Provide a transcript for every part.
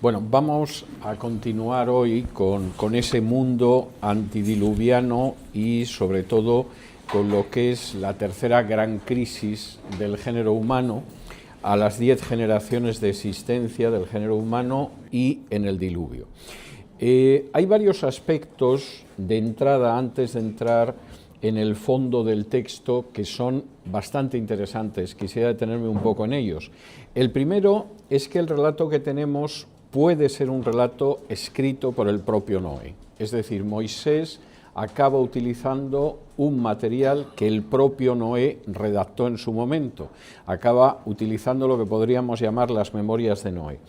Bueno, vamos a continuar hoy con ese mundo antidiluviano y sobre todo con lo que es la tercera gran crisis del género humano a las 10 generaciones de existencia del género humano y en el diluvio. Hay varios aspectos de entrada, antes de entrar en el fondo del texto, que son bastante interesantes. Quisiera detenerme un poco en ellos. El primero es que el relato que tenemos puede ser un relato escrito por el propio Noé. Es decir, Moisés acaba utilizando un material que el propio Noé redactó en su momento. Acaba utilizando lo que podríamos llamar las memorias de Noé.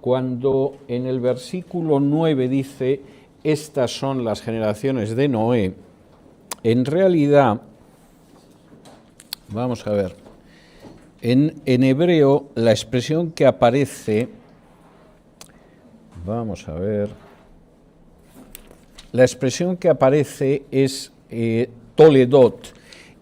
Cuando en el versículo 9 dice, estas son las generaciones de Noé, en realidad, vamos a ver, en hebreo la expresión que aparece, vamos a ver, la expresión que aparece es Toledot,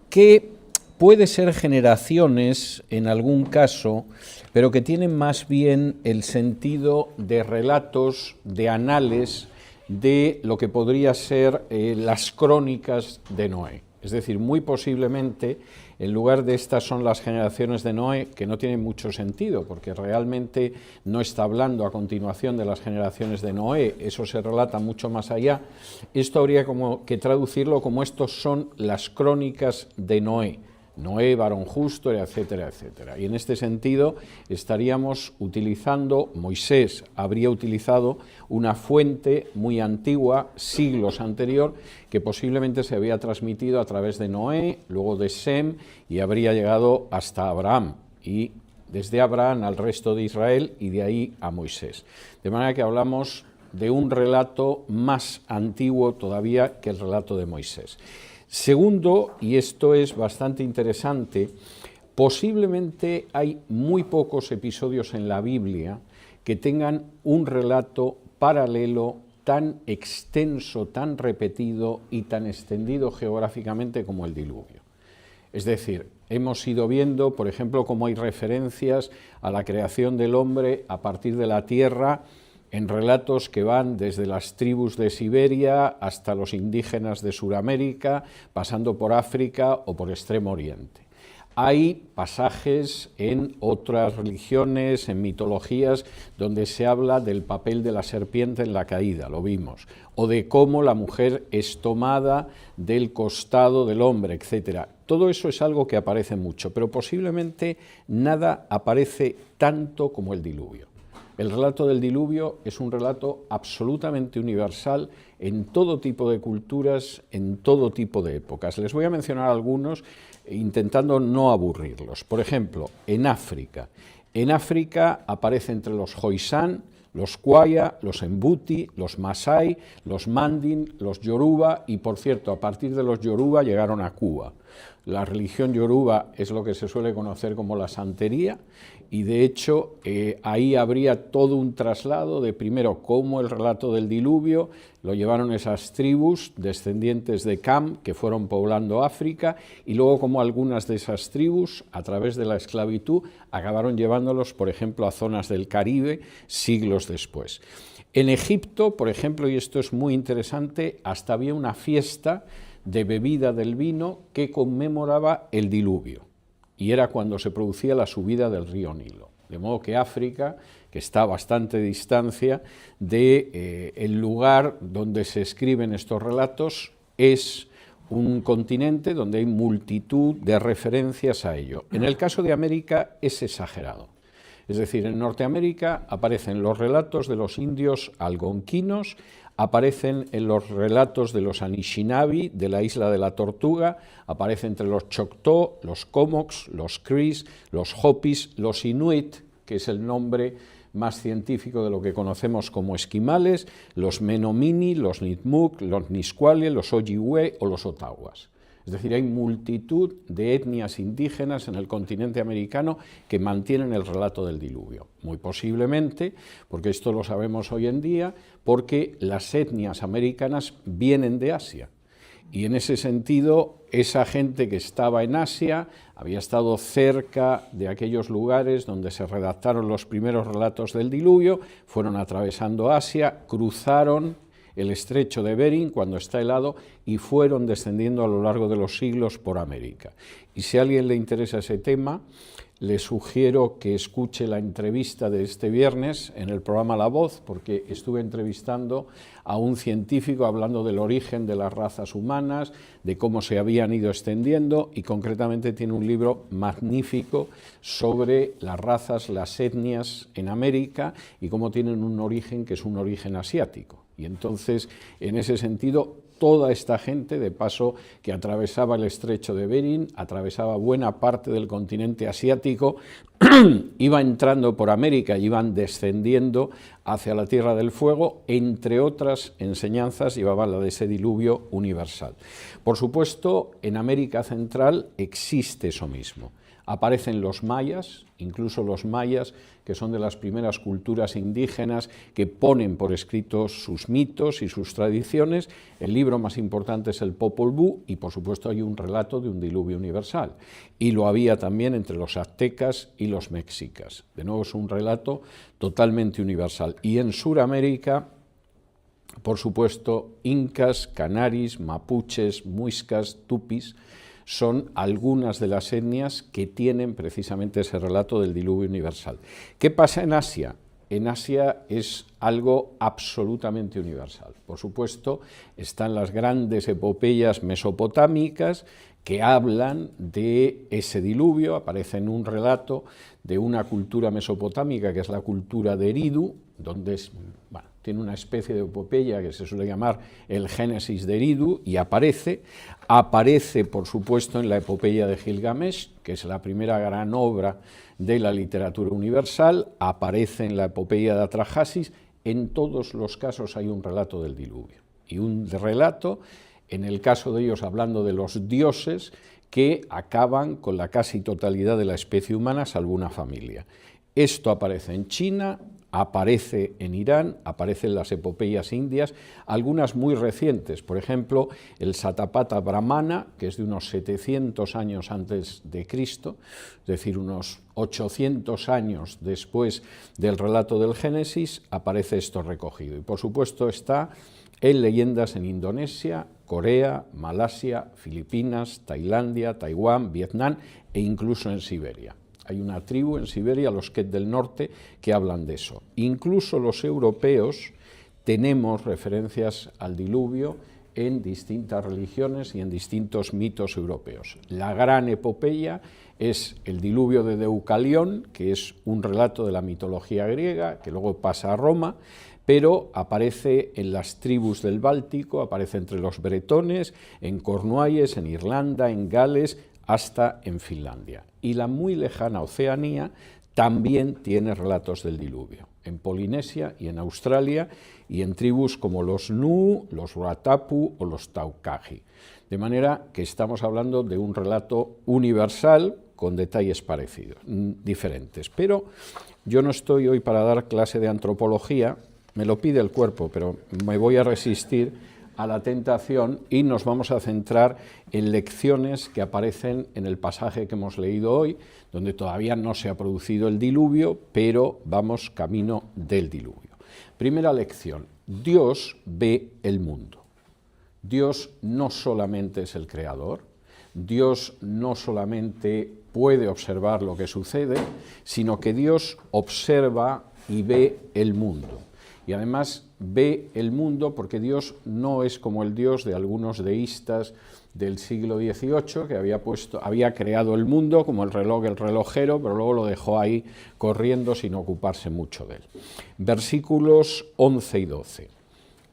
que puede ser generaciones en algún caso, pero que tienen más bien el sentido de relatos, de anales, de lo que podría ser las crónicas de Noé. Es decir, muy posiblemente, en lugar de estas son las generaciones de Noé, que no tienen mucho sentido, porque realmente no está hablando a continuación de las generaciones de Noé, eso se relata mucho más allá, esto habría como que traducirlo como estos son las crónicas de Noé. Noé, varón justo, etcétera, etcétera. Y en este sentido estaríamos utilizando, Moisés habría utilizado una fuente muy antigua, siglos anterior, que posiblemente se había transmitido a través de Noé, luego de Sem, y habría llegado hasta Abraham, y desde Abraham al resto de Israel, y de ahí a Moisés. De manera que hablamos de un relato más antiguo todavía que el relato de Moisés. Segundo, y esto es bastante interesante, posiblemente hay muy pocos episodios en la Biblia que tengan un relato paralelo tan extenso, tan repetido y tan extendido geográficamente como el diluvio. Es decir, hemos ido viendo, por ejemplo, cómo hay referencias a la creación del hombre a partir de la tierra, en relatos que van desde las tribus de Siberia hasta los indígenas de Sudamérica, pasando por África o por Extremo Oriente. Hay pasajes en otras religiones, en mitologías, donde se habla del papel de la serpiente en la caída, lo vimos, o de cómo la mujer es tomada del costado del hombre, etc. Todo eso es algo que aparece mucho, pero posiblemente nada aparece tanto como el diluvio. El relato del diluvio es un relato absolutamente universal en todo tipo de culturas, en todo tipo de épocas. Les voy a mencionar algunos intentando no aburrirlos. Por ejemplo, en África. En África aparece entre los Khoisan, los Kwaya, los Mbuti, los Masai, los Mandin, los Yoruba y, por cierto, a partir de los Yoruba llegaron a Cuba. La religión Yoruba es lo que se suele conocer como la santería y, de hecho, ahí habría todo un traslado de, primero, cómo el relato del diluvio lo llevaron esas tribus descendientes de Cam que fueron poblando África y luego cómo algunas de esas tribus, a través de la esclavitud, acabaron llevándolos, por ejemplo, a zonas del Caribe siglos después. En Egipto, por ejemplo, y esto es muy interesante, hasta había una fiesta de bebida del vino que conmemoraba el diluvio, y era cuando se producía la subida del río Nilo. De modo que África, que está a bastante distancia del lugar donde se escriben estos relatos, es un continente donde hay multitud de referencias a ello. En el caso de América es exagerado. Es decir, en Norteamérica aparecen los relatos de los indios algonquinos, aparecen en los relatos de los Anishinaabe, de la isla de la Tortuga, aparece entre los Choctaw, los Comox, los Crees, los Hopis, los Inuit, que es el nombre más científico de lo que conocemos como esquimales, los Menominee, los Nipmuc, los Nisqually, los Ojibwe o los Ottawas. Es decir, hay multitud de etnias indígenas en el continente americano que mantienen el relato del diluvio. Muy posiblemente, porque esto lo sabemos hoy en día, porque las etnias americanas vienen de Asia. Y en ese sentido, esa gente que estaba en Asia había estado cerca de aquellos lugares donde se redactaron los primeros relatos del diluvio, fueron atravesando Asia, cruzaron el estrecho de Bering cuando está helado y fueron descendiendo a lo largo de los siglos por América. Y si a alguien le interesa ese tema, le sugiero que escuche la entrevista de este viernes en el programa La Voz, porque estuve entrevistando a un científico hablando del origen de las razas humanas, de cómo se habían ido extendiendo, y concretamente tiene un libro magnífico sobre las razas, las etnias en América y cómo tienen un origen que es un origen asiático. Y entonces, en ese sentido, toda esta gente, de paso, que atravesaba el estrecho de Bering, atravesaba buena parte del continente asiático, iba entrando por América y iban descendiendo hacia la Tierra del Fuego, entre otras enseñanzas llevaban la de ese diluvio universal. Por supuesto, en América Central existe eso mismo. Aparecen los mayas, incluso los mayas, que son de las primeras culturas indígenas que ponen por escrito sus mitos y sus tradiciones. El libro más importante es el Popol Vuh y, por supuesto, hay un relato de un diluvio universal. Y lo había también entre los aztecas y los mexicas. De nuevo, es un relato totalmente universal. Y en Sudamérica, por supuesto, incas, canaris, mapuches, muiscas, tupis, son algunas de las etnias que tienen precisamente ese relato del diluvio universal. ¿Qué pasa en Asia? En Asia es algo absolutamente universal. Por supuesto, están las grandes epopeyas mesopotámicas que hablan de ese diluvio, aparece en un relato de una cultura mesopotámica que es la cultura de Eridu, donde tiene una especie de epopeya que se suele llamar el Génesis de Eridu, y aparece, por supuesto, en la epopeya de Gilgamesh, que es la primera gran obra de la literatura universal, aparece en la epopeya de Atrahasis. En todos los casos hay un relato del diluvio, y un relato, en el caso de ellos, hablando de los dioses, que acaban con la casi totalidad de la especie humana, salvo una familia. Esto aparece en China, aparece en Irán, aparece en las epopeyas indias, algunas muy recientes, por ejemplo, el Satapatha Brahmana, que es de unos 700 años antes de Cristo, es decir, unos 800 años después del relato del Génesis, aparece esto recogido. Y por supuesto está en leyendas en Indonesia, Corea, Malasia, Filipinas, Tailandia, Taiwán, Vietnam e incluso en Siberia. Hay una tribu en Siberia, los Ket del Norte, que hablan de eso. Incluso los europeos tenemos referencias al diluvio en distintas religiones y en distintos mitos europeos. La gran epopeya es el diluvio de Deucalión, que es un relato de la mitología griega, que luego pasa a Roma, pero aparece en las tribus del Báltico, aparece entre los bretones, en Cornualles, en Irlanda, en Gales, hasta en Finlandia. Y la muy lejana Oceanía también tiene relatos del diluvio, en Polinesia y en Australia, y en tribus como los Nu, los Ruatapu o los Taukaji. De manera que estamos hablando de un relato universal con detalles parecidos, diferentes. Pero yo no estoy hoy para dar clase de antropología, me lo pide el cuerpo, pero me voy a resistir a la tentación y nos vamos a centrar en lecciones que aparecen en el pasaje que hemos leído hoy, donde todavía no se ha producido el diluvio, pero vamos camino del diluvio. Primera lección: Dios ve el mundo. Dios no solamente es el creador, Dios no solamente puede observar lo que sucede, sino que Dios observa y ve el mundo. Y además ve el mundo porque Dios no es como el Dios de algunos deístas del siglo XVIII, que había creado el mundo como el relojero, pero luego lo dejó ahí corriendo sin ocuparse mucho de él. Versículos 11 y 12.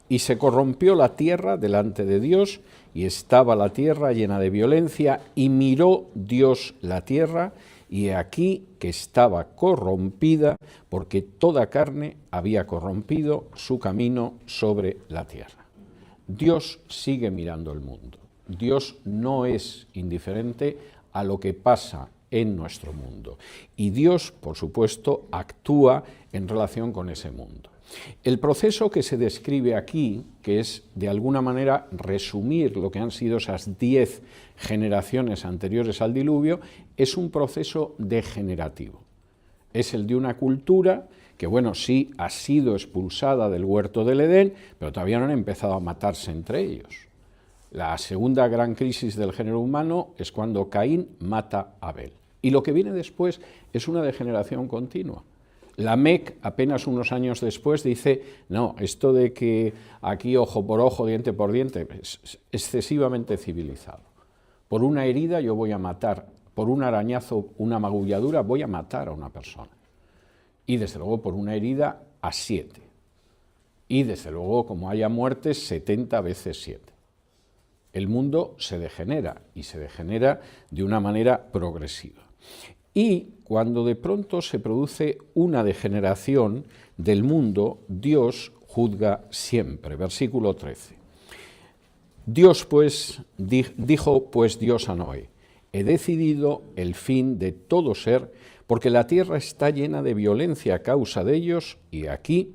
Y se corrompió la tierra delante de Dios, y estaba la tierra llena de violencia, y miró Dios la tierra, y he aquí que estaba corrompida, porque toda carne había corrompido su camino sobre la tierra. Dios sigue mirando el mundo. Dios no es indiferente a lo que pasa en nuestro mundo. Y Dios, por supuesto, actúa en relación con ese mundo. El proceso que se describe aquí, que es de alguna manera resumir lo que han sido esas 10 generaciones anteriores al diluvio, es un proceso degenerativo. Es el de una cultura que, bueno, sí ha sido expulsada del huerto del Edén, pero todavía no han empezado a matarse entre ellos. La segunda gran crisis del género humano es cuando Caín mata a Abel. Y lo que viene después es una degeneración continua. Lamec, apenas unos años después, dice, no, esto de que aquí ojo por ojo, diente por diente, es excesivamente civilizado. Por una herida yo voy a matar, por un arañazo, una magulladura, voy a matar a una persona. Y desde luego por una herida a 7. Y desde luego, como haya muertes, 70 veces 7. El mundo se degenera, y se degenera de una manera progresiva. Y cuando de pronto se produce una degeneración del mundo, Dios juzga siempre. Versículo 13. Dijo pues Dios a Noé, he decidido el fin de todo ser, porque la tierra está llena de violencia a causa de ellos, y aquí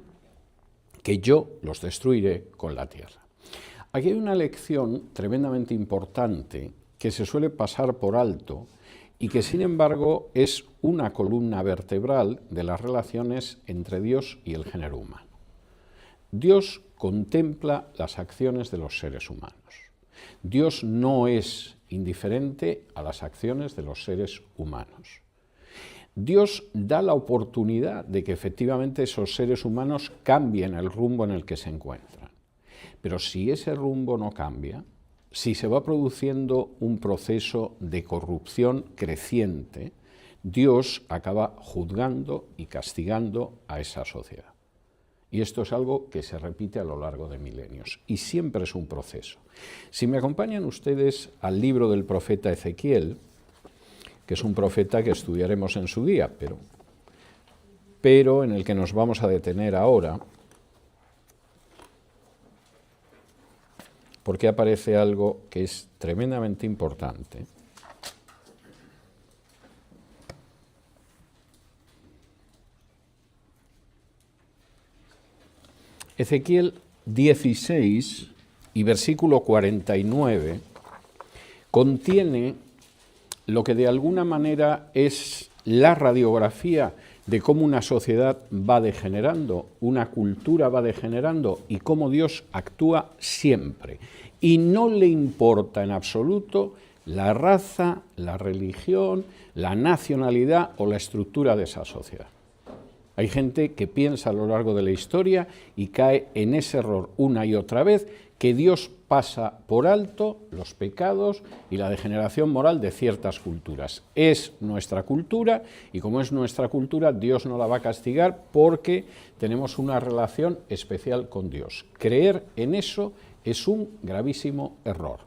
que yo los destruiré con la tierra. Aquí hay una lección tremendamente importante que se suele pasar por alto y que sin embargo es una columna vertebral de las relaciones entre Dios y el género humano. Dios contempla las acciones de los seres humanos. Dios no es indiferente a las acciones de los seres humanos. Dios da la oportunidad de que efectivamente esos seres humanos cambien el rumbo en el que se encuentran. Pero si ese rumbo no cambia, si se va produciendo un proceso de corrupción creciente, Dios acaba juzgando y castigando a esa sociedad. Y esto es algo que se repite a lo largo de milenios, y siempre es un proceso. Si me acompañan ustedes al libro del profeta Ezequiel, que es un profeta que estudiaremos en su día, pero en el que nos vamos a detener ahora, porque aparece algo que es tremendamente importante. Ezequiel 16 y versículo 49 contiene lo que de alguna manera es la radiografía de cómo una sociedad va degenerando, una cultura va degenerando y cómo Dios actúa siempre. Y no le importa en absoluto la raza, la religión, la nacionalidad o la estructura de esa sociedad. Hay gente que piensa a lo largo de la historia y cae en ese error una y otra vez, que Dios pasa por alto los pecados y la degeneración moral de ciertas culturas. Es nuestra cultura y como es nuestra cultura, Dios no la va a castigar porque tenemos una relación especial con Dios. Creer en eso es un gravísimo error,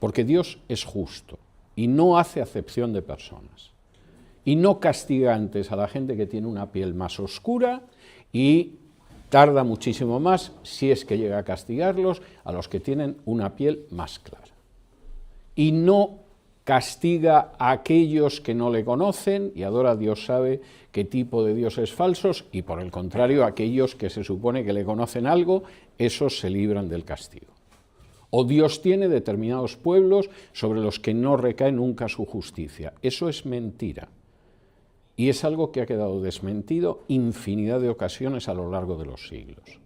porque Dios es justo y no hace acepción de personas. Y no castiga antes a la gente que tiene una piel más oscura y tarda muchísimo más, si es que llega a castigarlos, a los que tienen una piel más clara. Y no castiga a aquellos que no le conocen, y ahora Dios sabe qué tipo de dioses falsos, y por el contrario, aquellos que se supone que le conocen algo, esos se libran del castigo. O Dios tiene determinados pueblos sobre los que no recae nunca su justicia. Eso es mentira. Y es algo que ha quedado desmentido infinidad de ocasiones a lo largo de los siglos.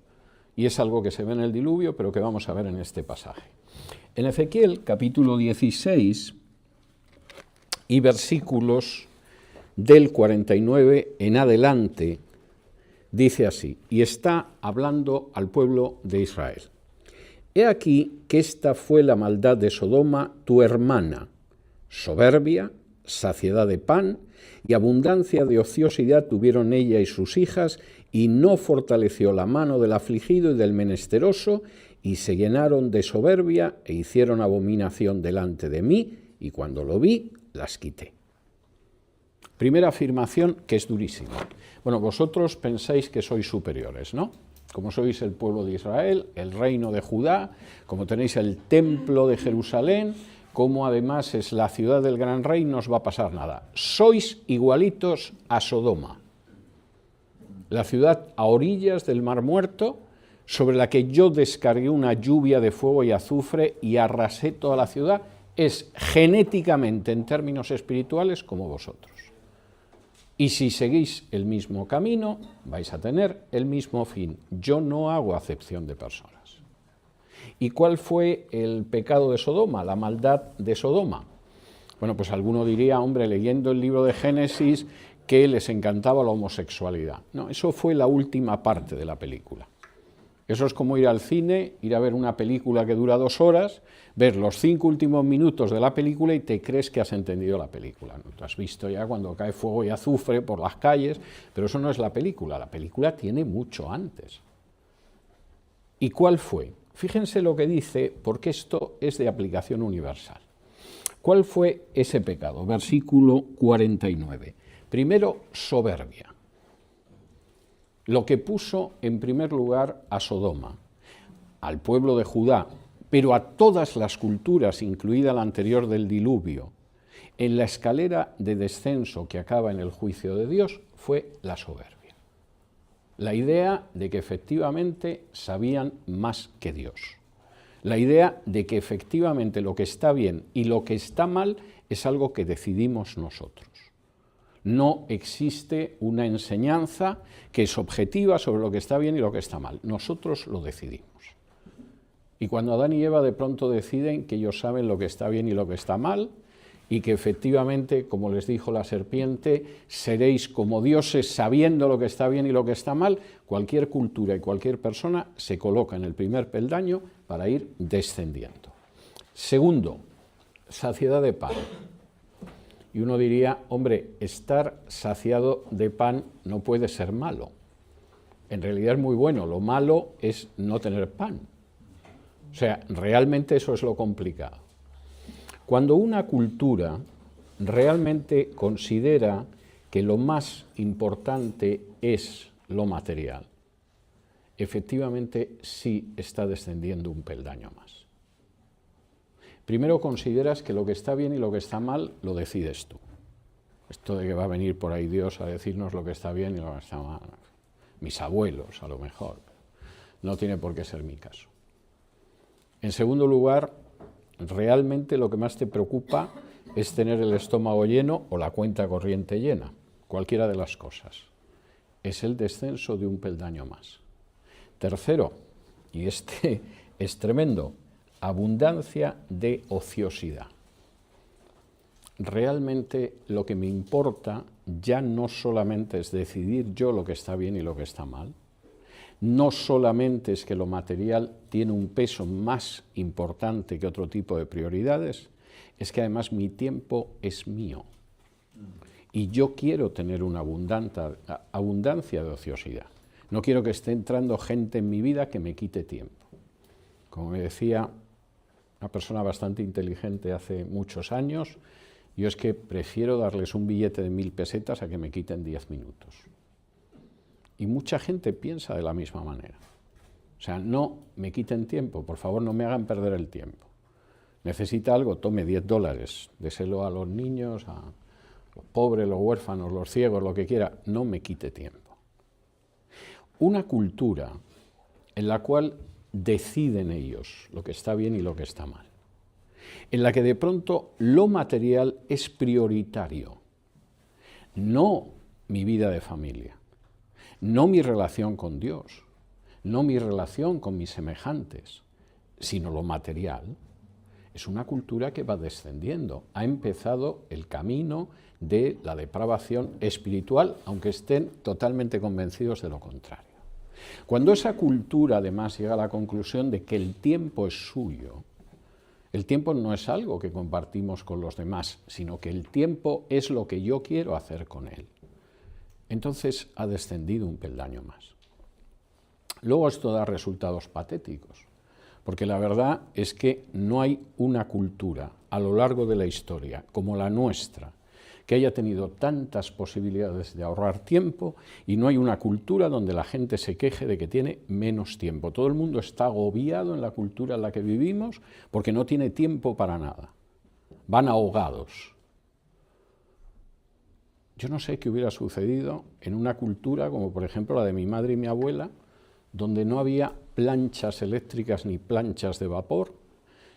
Y es algo que se ve en el diluvio, pero que vamos a ver en este pasaje. En Ezequiel, capítulo 16, y versículos del 49 en adelante, dice así, y está hablando al pueblo de Israel. He aquí que esta fue la maldad de Sodoma, tu hermana, soberbia, saciedad de pan, y abundancia de ociosidad tuvieron ella y sus hijas, y no fortaleció la mano del afligido y del menesteroso, y se llenaron de soberbia e hicieron abominación delante de mí, y cuando lo vi, las quité. Primera afirmación que es durísima. Bueno, vosotros pensáis que sois superiores, ¿no? Como sois el pueblo de Israel, el reino de Judá, como tenéis el templo de Jerusalén, como además es la ciudad del gran rey, no os va a pasar nada. Sois igualitos a Sodoma. la ciudad a orillas del Mar Muerto, sobre la que yo descargué una lluvia de fuego y azufre y arrasé toda la ciudad, es genéticamente, en términos espirituales, como vosotros. Y si seguís el mismo camino, vais a tener el mismo fin. Yo no hago acepción de personas. ¿Y cuál fue el pecado de Sodoma, la maldad de Sodoma? Bueno, pues alguno diría, hombre, leyendo el libro de Génesis, que les encantaba la homosexualidad. No, eso fue la última parte de la película. Eso es como ir al cine, ir a ver una película que dura 2 horas, ver los 5 últimos minutos de la película y te crees que has entendido la película, ¿no? Tú has visto ya cuando cae fuego y azufre por las calles, pero eso no es la película tiene mucho antes. ¿Y cuál fue? Fíjense lo que dice, porque esto es de aplicación universal. ¿Cuál fue ese pecado? Versículo 49. Primero, soberbia. Lo que puso en primer lugar a Sodoma, al pueblo de Judá, pero a todas las culturas, incluida la anterior del diluvio, en la escalera de descenso que acaba en el juicio de Dios, fue la soberbia. La idea de que efectivamente sabían más que Dios. La idea de que efectivamente lo que está bien y lo que está mal es algo que decidimos nosotros. No existe una enseñanza que es objetiva sobre lo que está bien y lo que está mal. Nosotros lo decidimos. Y cuando Adán y Eva de pronto deciden que ellos saben lo que está bien y lo que está mal, y que efectivamente, como les dijo la serpiente, seréis como dioses sabiendo lo que está bien y lo que está mal, cualquier cultura y cualquier persona se coloca en el primer peldaño para ir descendiendo. Segundo, saciedad de pan. Y uno diría, hombre, estar saciado de pan no puede ser malo. En realidad es muy bueno, lo malo es no tener pan. O sea, realmente eso es lo complicado. Cuando una cultura realmente considera que lo más importante es lo material, efectivamente sí está descendiendo un peldaño más. Primero consideras que lo que está bien y lo que está mal lo decides tú. Esto de que va a venir por ahí Dios a decirnos lo que está bien y lo que está mal. Mis abuelos, a lo mejor. No tiene por qué ser mi caso. En segundo lugar, realmente lo que más te preocupa es tener el estómago lleno o la cuenta corriente llena, cualquiera de las cosas. Es el descenso de un peldaño más. Tercero, y este es tremendo, abundancia de ociosidad. Realmente lo que me importa ya no solamente es decidir yo lo que está bien y lo que está mal, no solamente es que lo material tiene un peso más importante que otro tipo de prioridades, es que además mi tiempo es mío y yo quiero tener una abundancia de ociosidad. No quiero que esté entrando gente en mi vida que me quite tiempo. Como me decía una persona bastante inteligente hace muchos años, yo es que prefiero darles un billete de 1000 pesetas a que me quiten 10 minutos. Y mucha gente piensa de la misma manera. O sea, no me quiten tiempo, por favor no me hagan perder el tiempo. Necesita algo, tome $10, déselo a los niños, a los pobres, los huérfanos, los ciegos, lo que quiera, no me quite tiempo. Una cultura en la cual deciden ellos lo que está bien y lo que está mal, en la que de pronto lo material es prioritario, no mi vida de familia, no mi relación con Dios, no mi relación con mis semejantes, sino lo material, es una cultura que va descendiendo. Ha empezado el camino de la depravación espiritual, aunque estén totalmente convencidos de lo contrario. Cuando esa cultura además llega a la conclusión de que el tiempo es suyo, el tiempo no es algo que compartimos con los demás, sino que el tiempo es lo que yo quiero hacer con él. Entonces ha descendido un peldaño más. Luego esto da resultados patéticos, porque la verdad es que no hay una cultura a lo largo de la historia como la nuestra que haya tenido tantas posibilidades de ahorrar tiempo, y no hay una cultura donde la gente se queje de que tiene menos tiempo. Todo el mundo está agobiado en la cultura en la que vivimos porque no tiene tiempo para nada. Van ahogados. Yo no sé qué hubiera sucedido en una cultura como por ejemplo la de mi madre y mi abuela, donde no había planchas eléctricas ni planchas de vapor,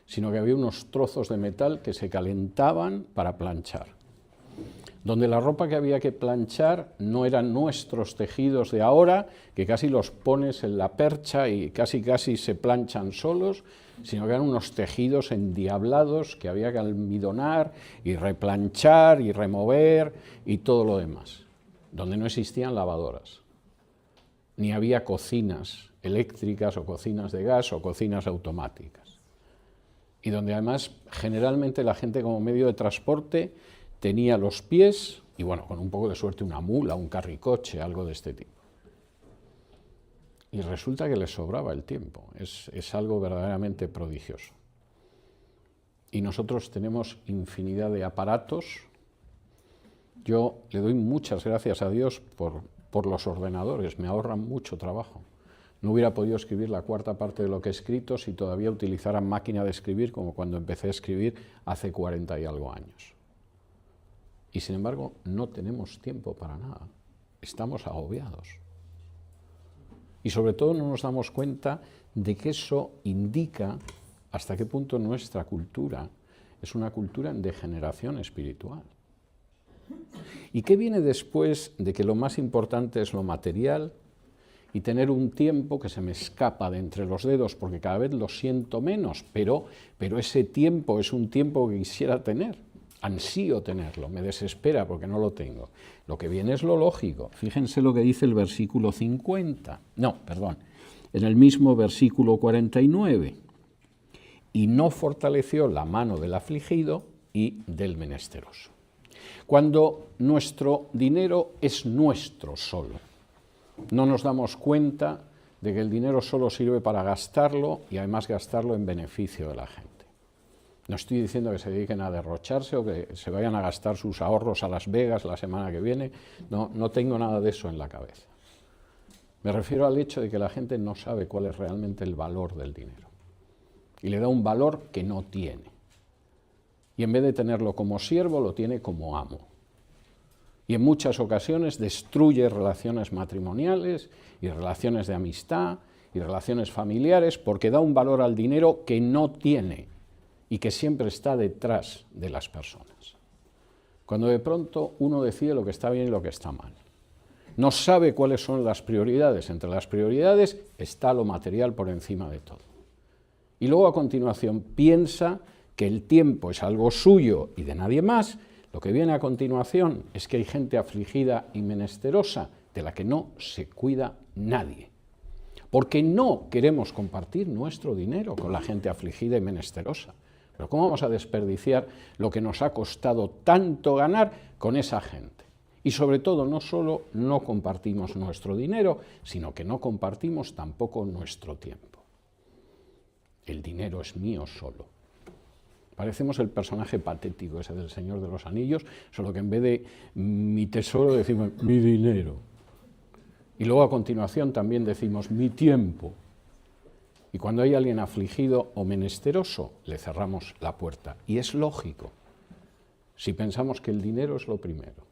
sino que había unos trozos de metal que se calentaban para planchar. Donde la ropa que había que planchar no eran nuestros tejidos de ahora, que casi los pones en la percha y casi se planchan solos, sino que eran unos tejidos endiablados que había que almidonar y replanchar y remover y todo lo demás. Donde no existían lavadoras, ni había cocinas eléctricas o cocinas de gas o cocinas automáticas. Y donde además generalmente la gente como medio de transporte tenía los pies y bueno, con un poco de suerte una mula, un carricoche, algo de este tipo. Y resulta que les sobraba el tiempo, es algo verdaderamente prodigioso. Y nosotros tenemos infinidad de aparatos. Yo le doy muchas gracias a Dios por los ordenadores, me ahorran mucho trabajo. No hubiera podido escribir la cuarta parte de lo que he escrito si todavía utilizara máquina de escribir como cuando empecé a escribir hace 40 y algo años. Y sin embargo, no tenemos tiempo para nada, estamos agobiados. Y sobre todo no nos damos cuenta de que eso indica hasta qué punto nuestra cultura es una cultura en degeneración espiritual. ¿Y qué viene después de que lo más importante es lo material y tener un tiempo que se me escapa de entre los dedos porque cada vez lo siento menos, pero ese tiempo es un tiempo que quisiera tener? Ansío tenerlo, me desespera porque no lo tengo. Lo que viene es lo lógico. Fíjense lo que dice el versículo 50. No, perdón, en el mismo versículo 49. Y no fortaleció la mano del afligido y del menesteroso. Cuando nuestro dinero es nuestro solo, no nos damos cuenta de que el dinero solo sirve para gastarlo y además gastarlo en beneficio de la gente. No estoy diciendo que se dediquen a derrocharse o que se vayan a gastar sus ahorros a Las Vegas la semana que viene. No tengo nada de eso en la cabeza. Me refiero al hecho de que la gente no sabe cuál es realmente el valor del dinero. Y le da un valor que no tiene. Y en vez de tenerlo como siervo, lo tiene como amo. Y en muchas ocasiones destruye relaciones matrimoniales y relaciones de amistad y relaciones familiares porque da un valor al dinero que no tiene y que siempre está detrás de las personas. Cuando de pronto uno decide lo que está bien y lo que está mal. No sabe cuáles son las prioridades. Entre las prioridades está lo material por encima de todo. Y luego a continuación piensa que el tiempo es algo suyo y de nadie más. Lo que viene a continuación es que hay gente afligida y menesterosa de la que no se cuida nadie. Porque no queremos compartir nuestro dinero con la gente afligida y menesterosa. Pero ¿cómo vamos a desperdiciar lo que nos ha costado tanto ganar con esa gente? Y sobre todo, no solo no compartimos nuestro dinero, sino que no compartimos tampoco nuestro tiempo. El dinero es mío solo. Parecemos el personaje patético ese del Señor de los Anillos, solo que en vez de mi tesoro decimos mi dinero. Y luego a continuación también decimos mi tiempo. Y cuando hay alguien afligido o menesteroso, le cerramos la puerta. Y es lógico, si pensamos que el dinero es lo primero,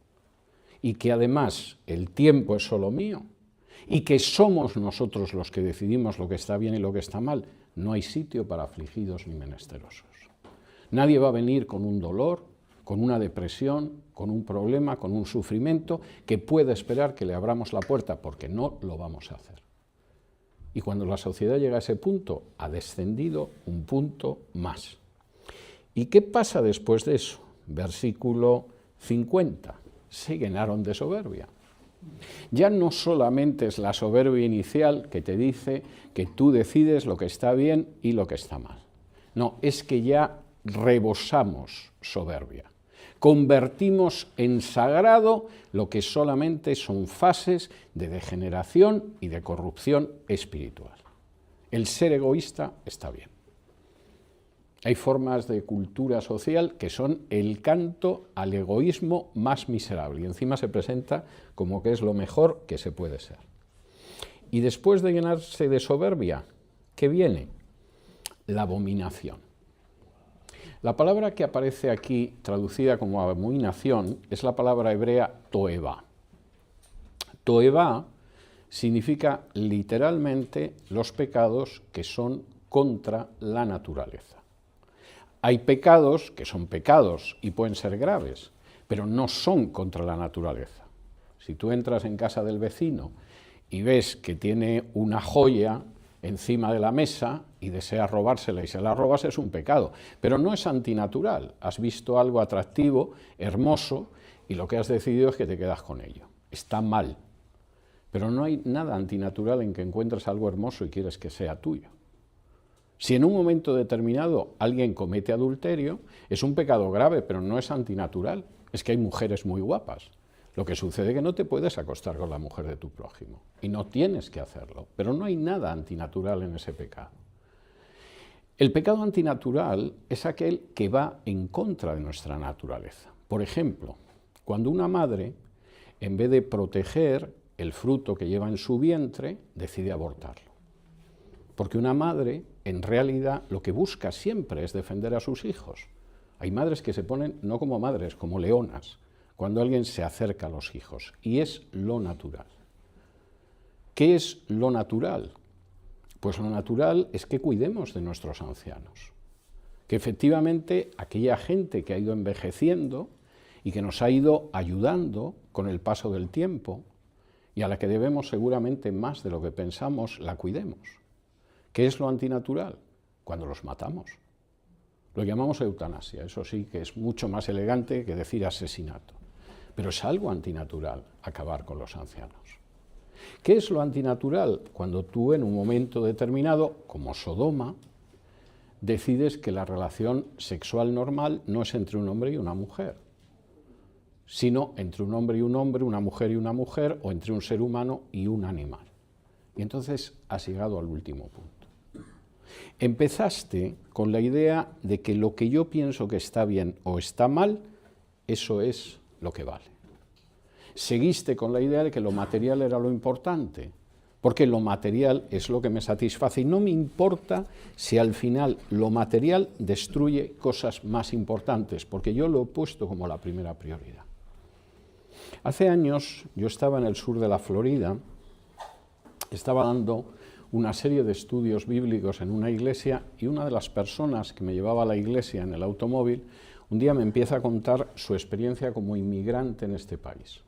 y que además el tiempo es solo mío, y que somos nosotros los que decidimos lo que está bien y lo que está mal, no hay sitio para afligidos ni menesterosos. Nadie va a venir con un dolor, con una depresión, con un problema, con un sufrimiento, que pueda esperar que le abramos la puerta, porque no lo vamos a hacer. Y cuando la sociedad llega a ese punto, ha descendido un punto más. ¿Y qué pasa después de eso? Versículo 50. Se llenaron de soberbia. Ya no solamente es la soberbia inicial que te dice que tú decides lo que está bien y lo que está mal. No, es que ya rebosamos soberbia. Convertimos en sagrado lo que solamente son fases de degeneración y de corrupción espiritual. El ser egoísta está bien. Hay formas de cultura social que son el canto al egoísmo más miserable y encima se presenta como que es lo mejor que se puede ser. Y después de llenarse de soberbia, ¿qué viene? La abominación. La palabra que aparece aquí, traducida como abominación, es la palabra hebrea toeva. Toeva significa literalmente los pecados que son contra la naturaleza. Hay pecados que son pecados y pueden ser graves, pero no son contra la naturaleza. Si tú entras en casa del vecino y ves que tiene una joya encima de la mesa y deseas robársela y se la robas, es un pecado, pero no es antinatural. Has visto algo atractivo, hermoso, y lo que has decidido es que te quedas con ello. Está mal, pero no hay nada antinatural en que encuentres algo hermoso y quieres que sea tuyo. Si en un momento determinado alguien comete adulterio, es un pecado grave, pero no es antinatural. Es que hay mujeres muy guapas. Lo que sucede es que no te puedes acostar con la mujer de tu prójimo y no tienes que hacerlo, pero no hay nada antinatural en ese pecado. El pecado antinatural es aquel que va en contra de nuestra naturaleza. Por ejemplo, cuando una madre, en vez de proteger el fruto que lleva en su vientre, decide abortarlo. Porque una madre, en realidad, lo que busca siempre es defender a sus hijos. Hay madres que se ponen, no como madres, como leonas, cuando alguien se acerca a los hijos, y es lo natural. ¿Qué es lo natural? Pues lo natural es que cuidemos de nuestros ancianos, que efectivamente aquella gente que ha ido envejeciendo y que nos ha ido ayudando con el paso del tiempo y a la que debemos seguramente más de lo que pensamos, la cuidemos. ¿Qué es lo antinatural? Cuando los matamos. Lo llamamos eutanasia, eso sí que es mucho más elegante que decir asesinato. Pero es algo antinatural acabar con los ancianos. ¿Qué es lo antinatural? Cuando tú en un momento determinado, como Sodoma, decides que la relación sexual normal no es entre un hombre y una mujer, sino entre un hombre y un hombre, una mujer y una mujer, o entre un ser humano y un animal. Y entonces has llegado al último punto. Empezaste con la idea de que lo que yo pienso que está bien o está mal, eso es lo que vale. Seguiste con la idea de que lo material era lo importante, porque lo material es lo que me satisface y no me importa si al final lo material destruye cosas más importantes, porque yo lo he puesto como la primera prioridad. Hace años yo estaba en el sur de la Florida, estaba dando una serie de estudios bíblicos en una iglesia y una de las personas que me llevaba a la iglesia en el automóvil un día me empieza a contar su experiencia como inmigrante en este país.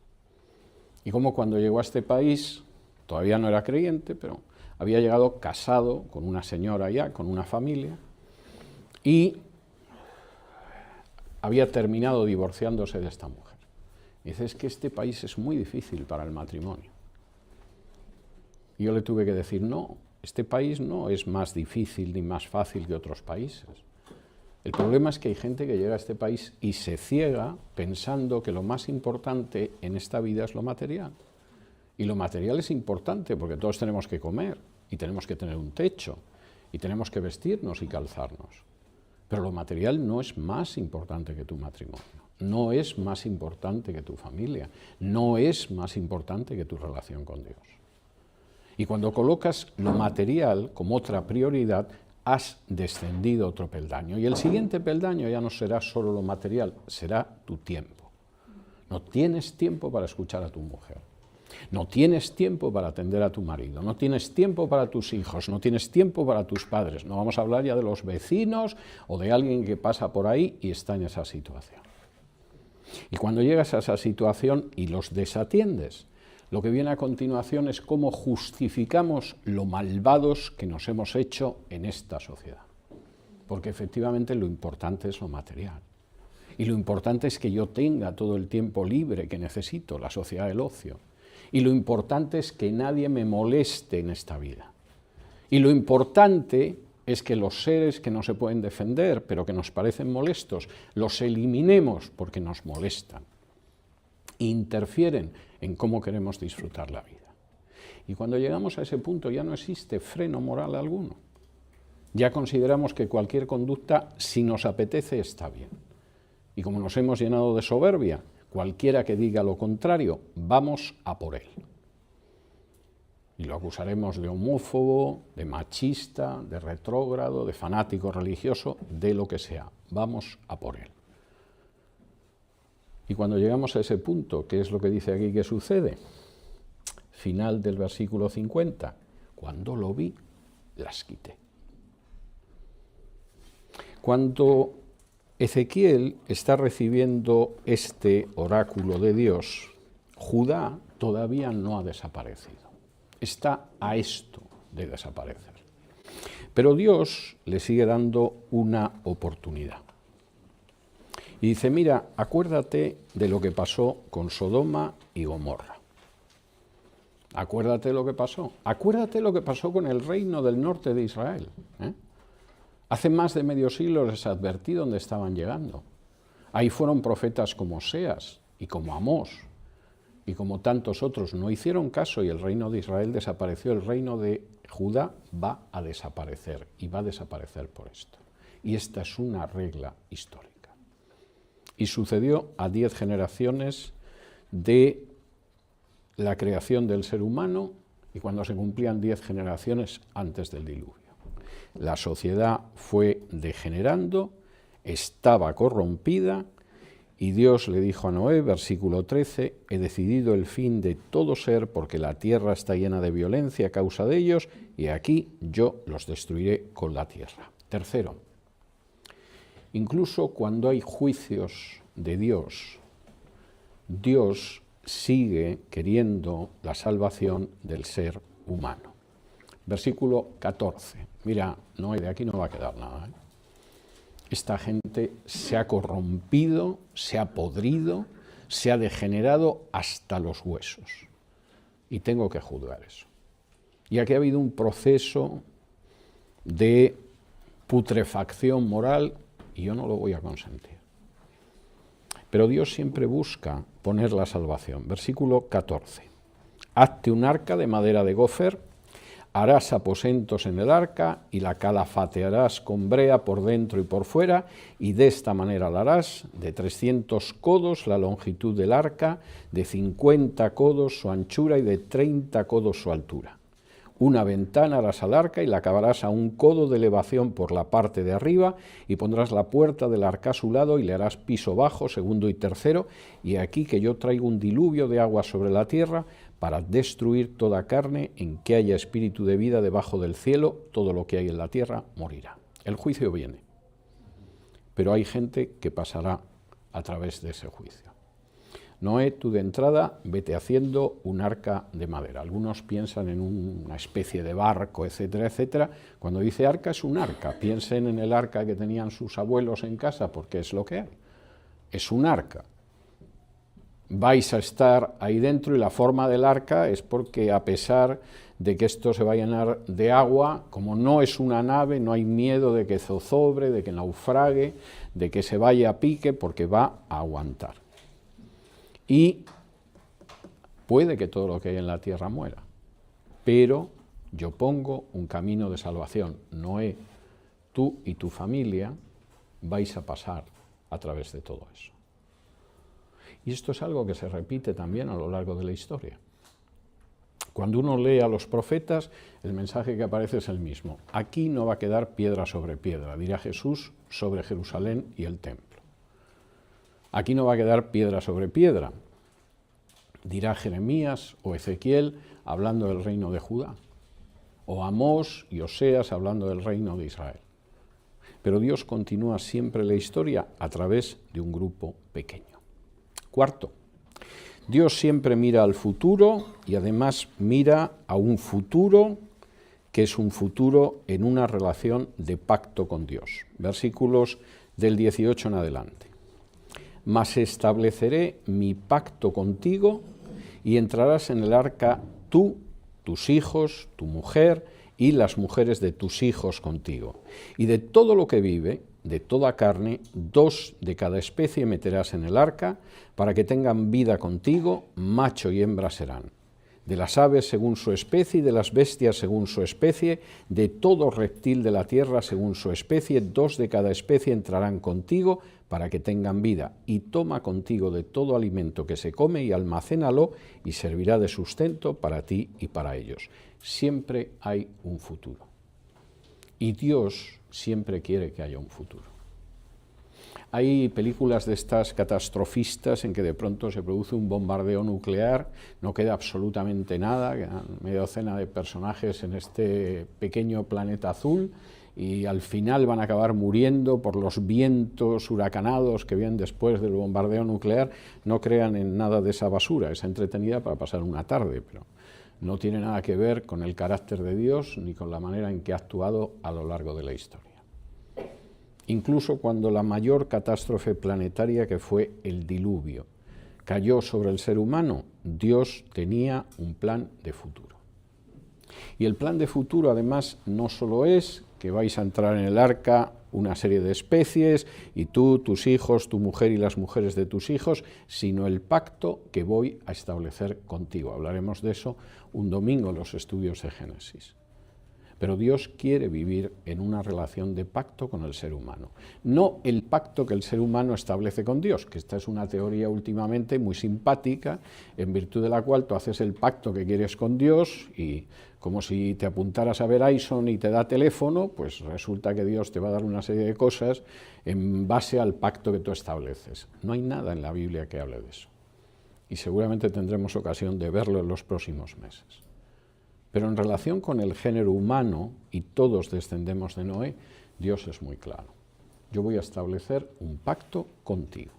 Y cómo cuando llegó a este país, todavía no era creyente, pero había llegado casado con una señora ya, con una familia, y había terminado divorciándose de esta mujer. Y dice, es que este país es muy difícil para el matrimonio. Y yo le tuve que decir, no, este país no es más difícil ni más fácil que otros países. El problema es que hay gente que llega a este país y se ciega pensando que lo más importante en esta vida es lo material. Y lo material es importante porque todos tenemos que comer y tenemos que tener un techo y tenemos que vestirnos y calzarnos. Pero lo material no es más importante que tu matrimonio, no es más importante que tu familia, no es más importante que tu relación con Dios. Y cuando colocas lo material como otra prioridad, has descendido otro peldaño. Y el siguiente peldaño ya no será solo lo material, será tu tiempo. No tienes tiempo para escuchar a tu mujer. No tienes tiempo para atender a tu marido, no tienes tiempo para tus hijos, no tienes tiempo para tus padres. No vamos a hablar ya de los vecinos o de alguien que pasa por ahí y está en esa situación. Y cuando llegas a esa situación y los desatiendes, lo que viene a continuación es cómo justificamos lo malvados que nos hemos hecho en esta sociedad. Porque efectivamente lo importante es lo material. Y lo importante es que yo tenga todo el tiempo libre que necesito, la sociedad del ocio. Y lo importante es que nadie me moleste en esta vida. Y lo importante es que los seres que no se pueden defender, pero que nos parecen molestos, los eliminemos porque nos molestan. Interfieren en cómo queremos disfrutar la vida. Y cuando llegamos a ese punto ya no existe freno moral alguno. Ya consideramos que cualquier conducta, si nos apetece, está bien. Y como nos hemos llenado de soberbia, cualquiera que diga lo contrario, vamos a por él. Y lo acusaremos de homófobo, de machista, de retrógrado, de fanático religioso, de lo que sea. vamos a por él. Y cuando llegamos a ese punto, ¿qué es lo que dice aquí que sucede? Final del versículo 50. Cuando lo vi, las quité. Cuando Ezequiel está recibiendo este oráculo de Dios, Judá todavía no ha desaparecido. Está a esto de desaparecer. Pero Dios le sigue dando una oportunidad. Y dice, mira, acuérdate de lo que pasó con Sodoma y Gomorra. Acuérdate lo que pasó. Acuérdate lo que pasó con el reino del norte de Israel. Hace más de medio siglo les advertí dónde estaban llegando. Ahí fueron profetas como Oseas y como Amós y como tantos otros. No hicieron caso y el reino de Israel desapareció. El reino de Judá va a desaparecer y va a desaparecer por esto. Y esta es una regla histórica. Y sucedió a 10 generaciones de la creación del ser humano y cuando se cumplían 10 generaciones antes del diluvio. La sociedad fue degenerando, estaba corrompida y Dios le dijo a Noé, versículo 13, he decidido el fin de todo ser porque la tierra está llena de violencia a causa de ellos y aquí yo los destruiré con la tierra. Tercero, incluso cuando hay juicios de Dios, Dios sigue queriendo la salvación del ser humano. Versículo 14. Mira, no, de aquí no va a quedar nada. Esta gente se ha corrompido, se ha podrido, se ha degenerado hasta los huesos. Y tengo que juzgar eso. Y aquí ha habido un proceso de putrefacción moral y yo no lo voy a consentir. Pero Dios siempre busca poner la salvación. Versículo 14. Hazte un arca de madera de gofer, harás aposentos en el arca y la calafatearás con brea por dentro y por fuera, y de esta manera la harás, de 300 codos la longitud del arca, de 50 codos su anchura y de 30 codos su altura. Una ventana harás al arca y la acabarás a 1 codo de elevación por la parte de arriba y pondrás la puerta del arca a su lado y le harás piso bajo, segundo y tercero, y aquí que yo traigo un diluvio de agua sobre la tierra para destruir toda carne en que haya espíritu de vida debajo del cielo, todo lo que hay en la tierra morirá. El juicio viene, pero hay gente que pasará a través de ese juicio. Noé, tú de entrada, vete haciendo un arca de madera. Algunos piensan en una especie de barco, etcétera, etcétera. Cuando dice arca, es un arca. Piensen en el arca que tenían sus abuelos en casa, porque es lo que hay. Es un arca. Vais a estar ahí dentro y la forma del arca es porque a pesar de que esto se va a llenar de agua, como no es una nave, no hay miedo de que zozobre, de que naufrague, de que se vaya a pique, porque va a aguantar. Y puede que todo lo que hay en la tierra muera, pero yo pongo un camino de salvación. Noé, tú y tu familia vais a pasar a través de todo eso. Y esto es algo que se repite también a lo largo de la historia. Cuando uno lee a los profetas, el mensaje que aparece es el mismo. Aquí no va a quedar piedra sobre piedra, dirá Jesús sobre Jerusalén y el templo. Aquí no va a quedar piedra sobre piedra, dirá Jeremías o Ezequiel hablando del reino de Judá, o Amós y Oseas hablando del reino de Israel. Pero Dios continúa siempre la historia a través de un grupo pequeño. Cuarto, Dios siempre mira al futuro y además mira a un futuro que es un futuro en una relación de pacto con Dios. Versículos del 18 en adelante. Mas estableceré mi pacto contigo y entrarás en el arca tú, tus hijos, tu mujer y las mujeres de tus hijos contigo. Y de todo lo que vive, de toda carne, 2 de cada especie meterás en el arca para que tengan vida contigo, macho y hembra serán. De las aves según su especie y de las bestias según su especie, de todo reptil de la tierra según su especie, 2 de cada especie entrarán contigo para que tengan vida, y toma contigo de todo alimento que se come y almacénalo y servirá de sustento para ti y para ellos. Siempre hay un futuro. Y Dios siempre quiere que haya un futuro. Hay películas de estas catastrofistas en que de pronto se produce un bombardeo nuclear, no queda absolutamente nada, quedan media docena de personajes en este pequeño planeta azul y al final van a acabar muriendo por los vientos huracanados que vienen después del bombardeo nuclear. No crean en nada de esa basura, es entretenida para pasar una tarde, pero no tiene nada que ver con el carácter de Dios ni con la manera en que ha actuado a lo largo de la historia. Incluso cuando la mayor catástrofe planetaria, que fue el diluvio, cayó sobre el ser humano, Dios tenía un plan de futuro. Y el plan de futuro, además, no solo es que vais a entrar en el arca una serie de especies, y tú, tus hijos, tu mujer y las mujeres de tus hijos, sino el pacto que voy a establecer contigo. Hablaremos de eso un domingo en los estudios de Génesis. Pero Dios quiere vivir en una relación de pacto con el ser humano. No el pacto que el ser humano establece con Dios, que esta es una teoría últimamente muy simpática, en virtud de la cual tú haces el pacto que quieres con Dios y como si te apuntaras a Verizon y te da teléfono, pues resulta que Dios te va a dar una serie de cosas en base al pacto que tú estableces. No hay nada en la Biblia que hable de eso. Y seguramente tendremos ocasión de verlo en los próximos meses. Pero en relación con el género humano, y todos descendemos de Noé, Dios es muy claro. Yo voy a establecer un pacto contigo,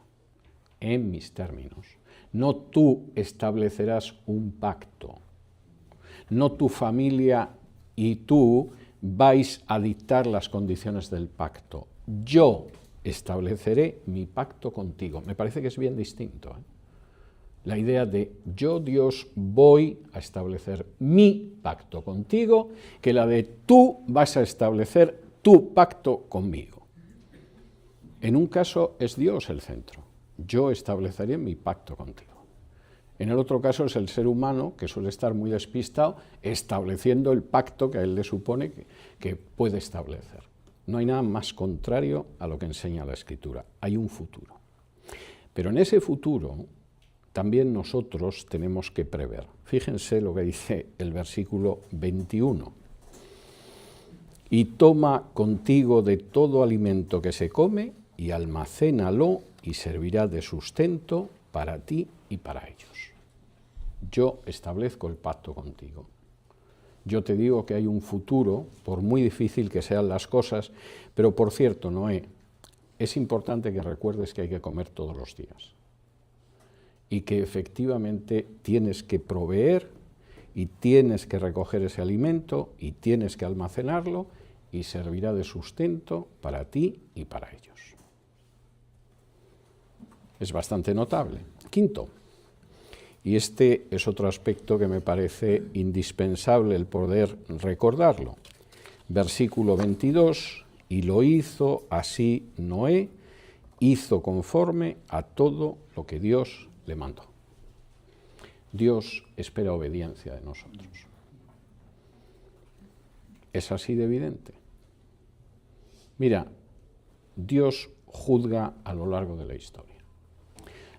en mis términos. No tú establecerás un pacto, no tu familia y tú vais a dictar las condiciones del pacto. Yo estableceré mi pacto contigo. Me parece que es bien distinto, ¿eh? La idea de yo, Dios, voy a establecer mi pacto contigo, que la de tú vas a establecer tu pacto conmigo. En un caso es Dios el centro, yo estableceré mi pacto contigo. En el otro caso es el ser humano, que suele estar muy despistado, estableciendo el pacto que a él le supone que puede establecer. No hay nada más contrario a lo que enseña la Escritura, hay un futuro. Pero en ese futuro también nosotros tenemos que prever. Fíjense lo que dice el versículo 21. Y toma contigo de todo alimento que se come y almacénalo y servirá de sustento para ti y para ellos. Yo establezco el pacto contigo. Yo te digo que hay un futuro, por muy difícil que sean las cosas, pero por cierto, Noé, es importante que recuerdes que hay que comer todos los días. Y que efectivamente tienes que proveer y tienes que recoger ese alimento y tienes que almacenarlo y servirá de sustento para ti y para ellos. Es bastante notable. Quinto, y este es otro aspecto que me parece indispensable el poder recordarlo. Versículo 22, y lo hizo así Noé, hizo conforme a todo lo que Dios le mandó. Dios espera obediencia de nosotros. Es así de evidente. Mira, Dios juzga a lo largo de la historia.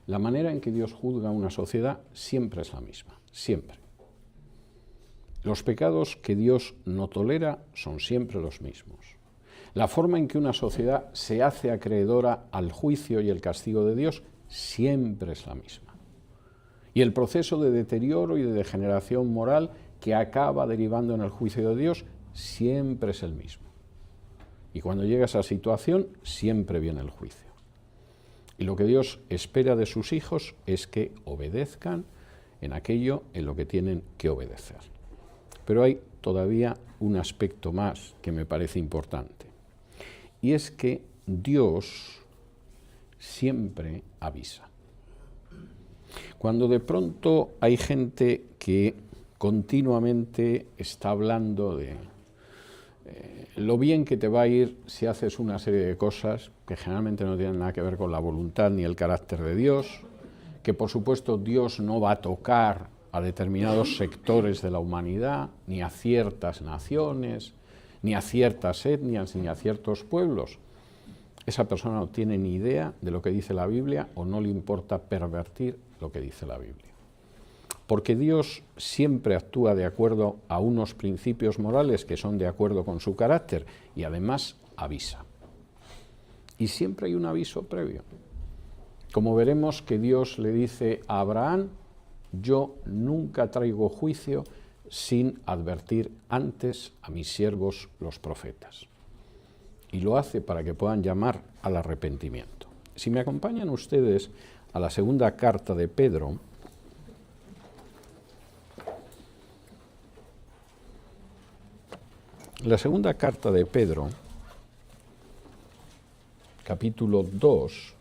La manera en que Dios juzga a una sociedad siempre es la misma, siempre. Los pecados que Dios no tolera son siempre los mismos. La forma en que una sociedad se hace acreedora al juicio y el castigo de Dios siempre es la misma. Y el proceso de deterioro y de degeneración moral que acaba derivando en el juicio de Dios siempre es el mismo. Y cuando llega esa situación, siempre viene el juicio. Y lo que Dios espera de sus hijos es que obedezcan en aquello en lo que tienen que obedecer. Pero hay todavía un aspecto más que me parece importante. Y es que Dios siempre avisa. Cuando de pronto hay gente que continuamente está hablando de lo bien que te va a ir si haces una serie de cosas que generalmente no tienen nada que ver con la voluntad ni el carácter de Dios, que por supuesto Dios no va a tocar a determinados sectores de la humanidad, ni a ciertas naciones, ni a ciertas etnias, ni a ciertos pueblos. Esa persona no tiene ni idea de lo que dice la Biblia o no le importa pervertir lo que dice la Biblia. Porque Dios siempre actúa de acuerdo a unos principios morales que son de acuerdo con su carácter y además avisa. y siempre hay un aviso previo. Como veremos que Dios le dice a Abraham, yo nunca traigo juicio sin advertir antes a mis siervos los profetas. Y lo hace para que puedan llamar al arrepentimiento. Si me acompañan ustedes a la segunda carta de Pedro, la segunda carta de Pedro, capítulo 2,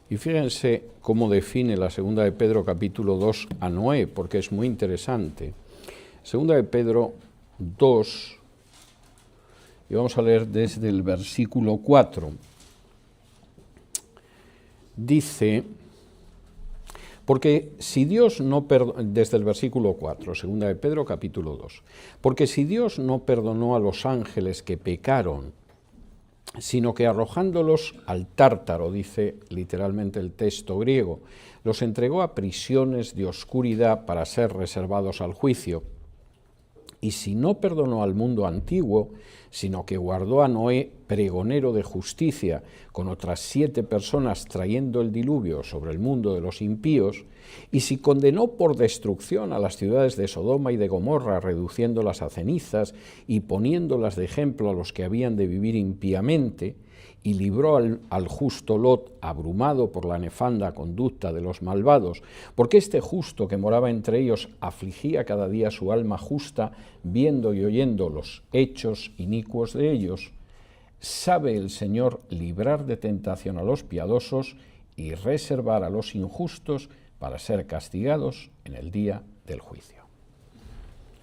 y fíjense cómo define la segunda de Pedro capítulo 2 a Noé, porque es muy interesante. Segunda de Pedro 2, y vamos a leer desde el versículo 4. Dice, porque si Dios no desde el versículo 4, segunda de Pedro capítulo 2, porque si Dios no perdonó a los ángeles que pecaron, sino que arrojándolos al Tártaro, dice literalmente el texto griego, los entregó a prisiones de oscuridad para ser reservados al juicio. Y si no perdonó al mundo antiguo, sino que guardó a Noé, pregonero de justicia, con otras 7 personas trayendo el diluvio sobre el mundo de los impíos, y si condenó por destrucción a las ciudades de Sodoma y de Gomorra, reduciéndolas a cenizas y poniéndolas de ejemplo a los que habían de vivir impíamente, y libró al justo Lot, abrumado por la nefanda conducta de los malvados, porque este justo que moraba entre ellos afligía cada día su alma justa, viendo y oyendo los hechos inicuos de ellos, sabe el Señor librar de tentación a los piadosos y reservar a los injustos para ser castigados en el día del juicio.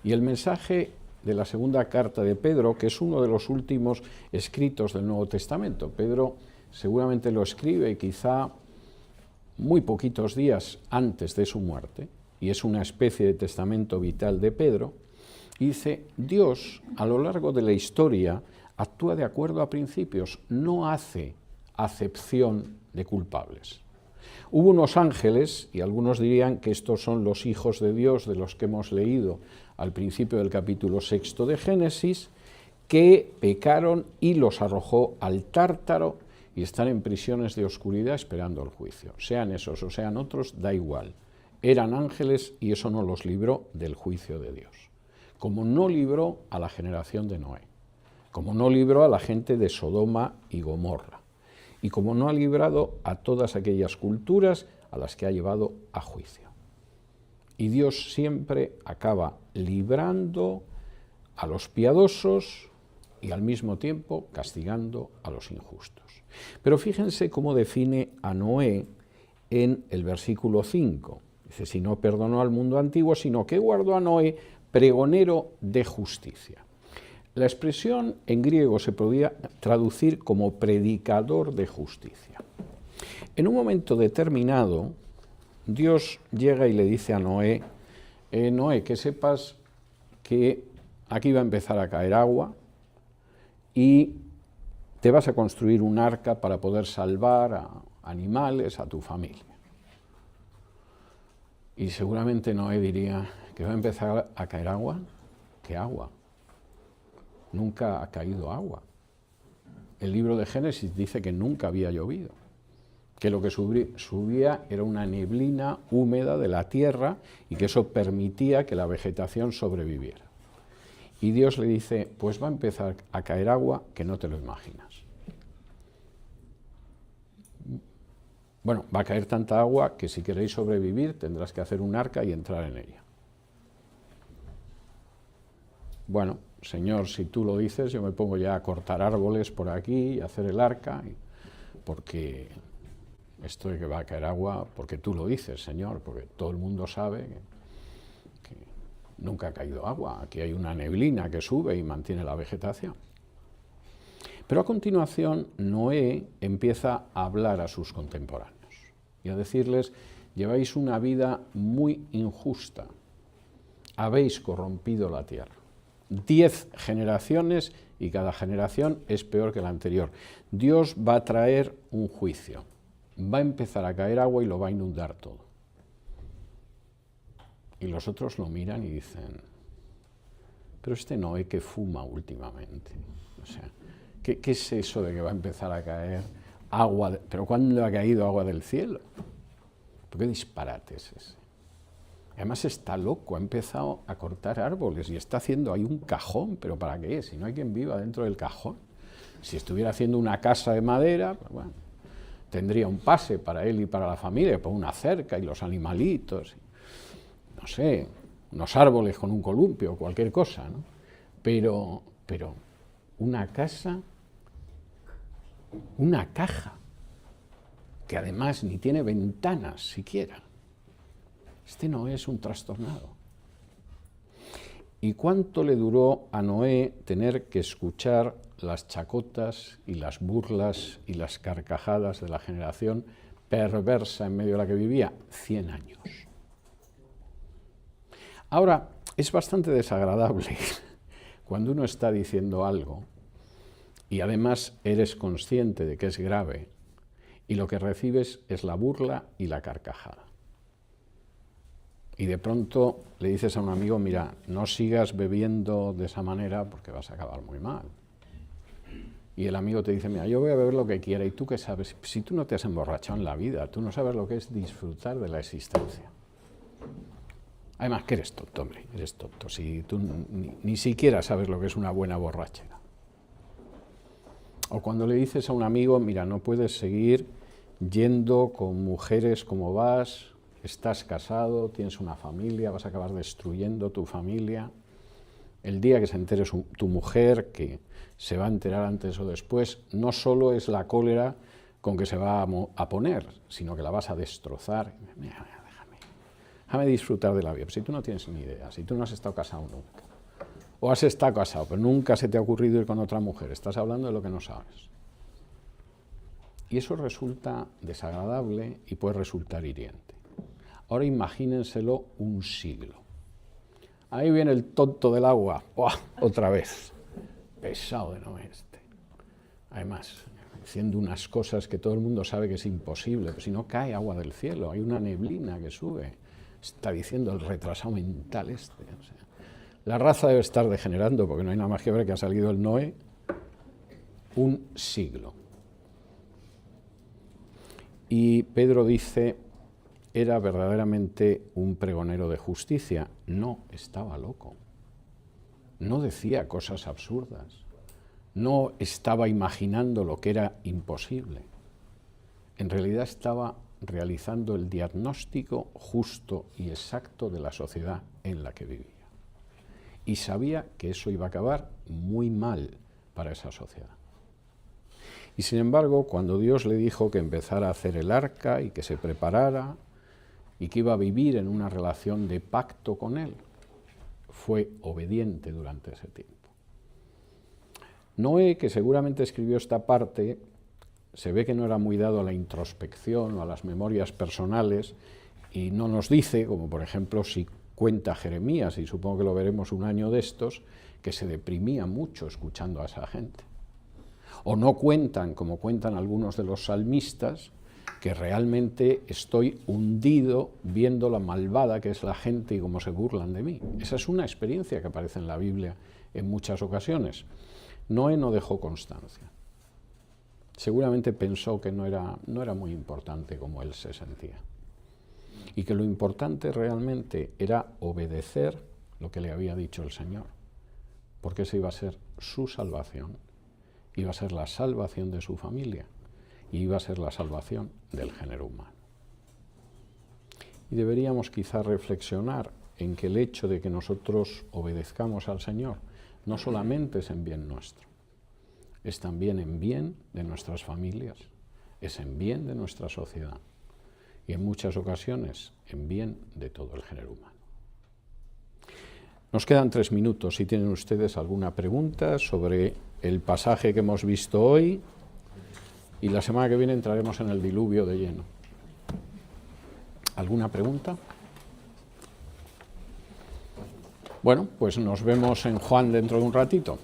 Y el mensaje de la segunda carta de Pedro, que es uno de los últimos escritos del Nuevo Testamento. Pedro seguramente lo escribe quizá muy poquitos días antes de su muerte, y es una especie de testamento vital de Pedro, y dice, Dios a lo largo de la historia actúa de acuerdo a principios, no hace acepción de culpables. Hubo unos ángeles, y algunos dirían que estos son los hijos de Dios de los que hemos leído al principio del capítulo 6 de Génesis, que pecaron y los arrojó al Tártaro y están en prisiones de oscuridad esperando el juicio. Sean esos o sean otros, da igual. Eran ángeles y eso no los libró del juicio de Dios. Como no libró a la generación de Noé, como no libró a la gente de Sodoma y Gomorra, y como no ha librado a todas aquellas culturas a las que ha llevado a juicio. Y Dios siempre acaba librando a los piadosos y al mismo tiempo castigando a los injustos. Pero fíjense cómo define a Noé en el versículo 5. Dice, si no perdonó al mundo antiguo, sino que guardó a Noé, pregonero de justicia. La expresión en griego se podía traducir como predicador de justicia. En un momento determinado, Dios llega y le dice a Noé, Noé, que sepas que aquí va a empezar a caer agua y te vas a construir un arca para poder salvar a animales, a tu familia. Y seguramente Noé diría, ¿que va a empezar a caer agua? ¿Qué agua? Nunca ha caído agua. El libro de Génesis dice que nunca había llovido, que lo que subía era una neblina húmeda de la tierra y que eso permitía que la vegetación sobreviviera. Y Dios le dice, pues va a empezar a caer agua que no te lo imaginas. Bueno, va a caer tanta agua que si queréis sobrevivir tendrás que hacer un arca y entrar en ella. Bueno, Señor, si tú lo dices, yo me pongo ya a cortar árboles por aquí y hacer el arca, porque esto de que va a caer agua, porque tú lo dices, Señor, porque todo el mundo sabe que nunca ha caído agua, aquí hay una neblina que sube y mantiene la vegetación. Pero a continuación, Noé empieza a hablar a sus contemporáneos y a decirles, lleváis una vida muy injusta, habéis corrompido la tierra. 10 generaciones y cada generación es peor que la anterior. Dios va a traer un juicio, va a empezar a caer agua y lo va a inundar todo. Y los otros lo miran y dicen, pero este Noé que fuma últimamente, o sea, ¿qué es eso de que va a empezar a caer agua? ¿Pero cuándo ha caído agua del cielo? ¿Pero qué disparate es ese? Además está loco, ha empezado a cortar árboles y está haciendo ahí un cajón, ¿pero para qué? Si no hay quien viva dentro del cajón. Si estuviera haciendo una casa de madera, pues bueno, tendría un pase para él y para la familia, pues una cerca y los animalitos, no sé, unos árboles con un columpio, cualquier cosa, ¿no? Pero una casa, una caja, que además ni tiene ventanas siquiera. Este Noé es un trastornado. ¿Y cuánto le duró a Noé tener que escuchar las chacotas y las burlas y las carcajadas de la generación perversa en medio de la que vivía? 100 años. Ahora, es bastante desagradable cuando uno está diciendo algo y además eres consciente de que es grave y lo que recibes es la burla y la carcajada. Y de pronto le dices a un amigo, mira, no sigas bebiendo de esa manera porque vas a acabar muy mal. Y el amigo te dice, mira, yo voy a beber lo que quiera, ¿y tú qué sabes? Si tú no te has emborrachado en la vida, tú no sabes lo que es disfrutar de la existencia. Además, que eres tonto, hombre, eres tonto, si tú ni siquiera sabes lo que es una buena borrachera. O cuando le dices a un amigo, mira, no puedes seguir yendo con mujeres como vas, estás casado, tienes una familia, vas a acabar destruyendo tu familia. El día que se entere tu mujer, que se va a enterar antes o después, no solo es la cólera con que se va a poner, sino que la vas a destrozar. Déjame disfrutar de la vida. Si tú no tienes ni idea, si tú no has estado casado nunca, o has estado casado, pero nunca se te ha ocurrido ir con otra mujer, estás hablando de lo que no sabes. Y eso resulta desagradable y puede resultar hiriente. Ahora imagínenselo un siglo. Ahí viene el tonto del agua, ¡buah! Otra vez, pesado de no este. Además, diciendo unas cosas que todo el mundo sabe que es imposible, pero si no cae agua del cielo, hay una neblina que sube. Está diciendo el retrasado mental este. O sea, la raza debe estar degenerando, porque no hay nada más que ver que ha salido el Noé. Un siglo. Y Pedro dice, era verdaderamente un pregonero de justicia. No, estaba loco. No decía cosas absurdas. No estaba imaginando lo que era imposible. En realidad estaba realizando el diagnóstico justo y exacto de la sociedad en la que vivía. Y sabía que eso iba a acabar muy mal para esa sociedad. Y sin embargo, cuando Dios le dijo que empezara a hacer el arca y que se preparara y que iba a vivir en una relación de pacto con él, fue obediente durante ese tiempo. Noé, que seguramente escribió esta parte, se ve que no era muy dado a la introspección o a las memorias personales y no nos dice, como por ejemplo si cuenta Jeremías, y supongo que lo veremos un año de estos, que se deprimía mucho escuchando a esa gente. O no cuentan, como cuentan algunos de los salmistas, que realmente estoy hundido viendo la malvada que es la gente y cómo se burlan de mí. Esa es una experiencia que aparece en la Biblia en muchas ocasiones. Noé no dejó constancia. Seguramente pensó que no era muy importante como él se sentía. Y que lo importante realmente era obedecer lo que le había dicho el Señor. Porque esa iba a ser su salvación. Iba a ser la salvación de su familia. Y iba a ser la salvación del género humano. Y deberíamos quizá reflexionar en que el hecho de que nosotros obedezcamos al Señor no solamente es en bien nuestro, es también en bien de nuestras familias, es en bien de nuestra sociedad y en muchas ocasiones en bien de todo el género humano. Nos quedan 3 minutos. Si tienen ustedes alguna pregunta sobre el pasaje que hemos visto hoy, y la semana que viene entraremos en el diluvio de lleno. ¿Alguna pregunta? Bueno, pues nos vemos en Juan dentro de un ratito.